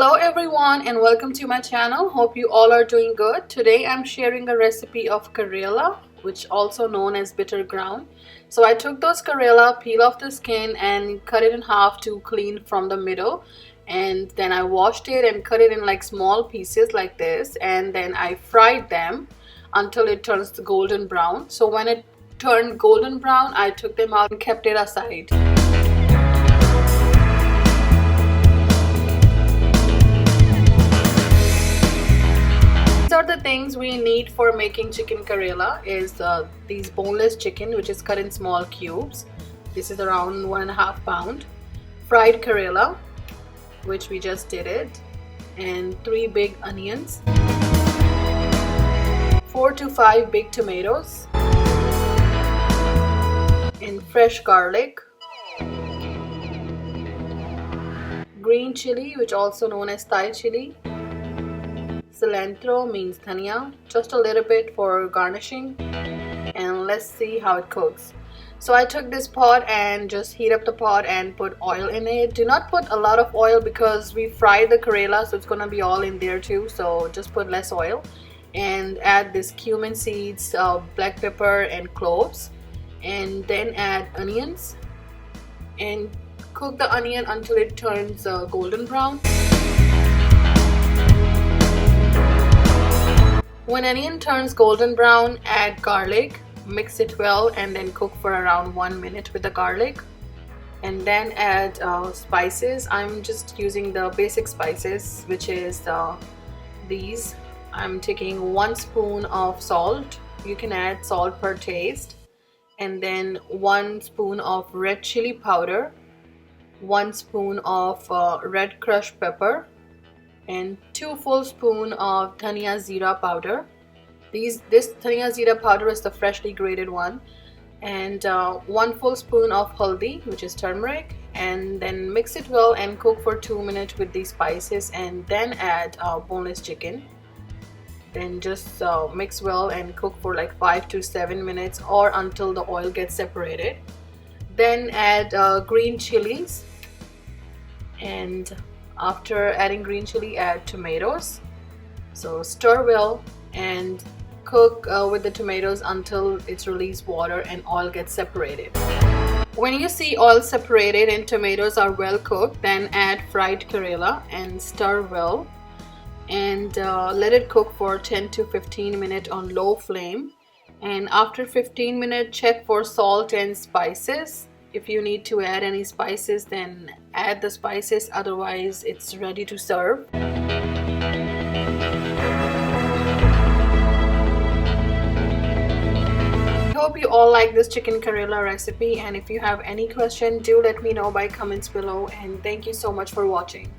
Hello everyone and welcome to my channel. Hope you all are doing good. Today I'm sharing a recipe of Karela, which also known as bitter ground. So I took those Karela, peel off the skin and cut it in half to clean from the middle, and then I washed it and cut it in like small pieces like this, and then I fried them until it turns golden brown. So when it turned golden brown, I took them out and kept it aside. These are the things we need for making chicken Karela. Is these boneless chicken, which is cut in small cubes. This is around 1.5 pounds. Fried Karela, which we just did it, and 3 big onions, 4 to 5 big tomatoes, and fresh garlic, green chili, which also known as Thai chili, cilantro means dhania, just a little bit for garnishing, and let's see how it cooks. So I took this pot and just heat up the pot and put oil in it. Do not put a lot of oil because we fried the Karela, so it's gonna be all in there too, so just put less oil. And add this cumin seeds, black pepper and cloves, and then add onions and cook the onion until it turns golden brown. When onion turns golden brown, add garlic, mix it well, and then cook for around 1 minute with the garlic. And then add spices. I'm just using the basic spices, which is these. I'm taking 1 spoon of salt. You can add salt per taste. And then 1 spoon of red chili powder, 1 spoon of red crushed pepper, and 2 full spoon of dhania zira powder. This dhania zira powder is the freshly grated one, and 1 full spoon of haldi, which is turmeric, and then mix it well and cook for 2 minutes with these spices, and then add boneless chicken. Then just mix well and cook for like 5 to 7 minutes or until the oil gets separated. Then add green chilies, and after adding green chili, add tomatoes. So stir well and cook with the tomatoes until it's released water and oil gets separated. When you see oil separated and tomatoes are well cooked, then add fried Karela and stir well, and let it cook for 10 to 15 minutes on low flame. And after 15 minutes, check for salt and spices. If you need to add any spices, then add the spices, otherwise it's ready to serve. I hope you all like this chicken Karela recipe, and if you have any question, do let me know by comments below, and thank you so much for watching.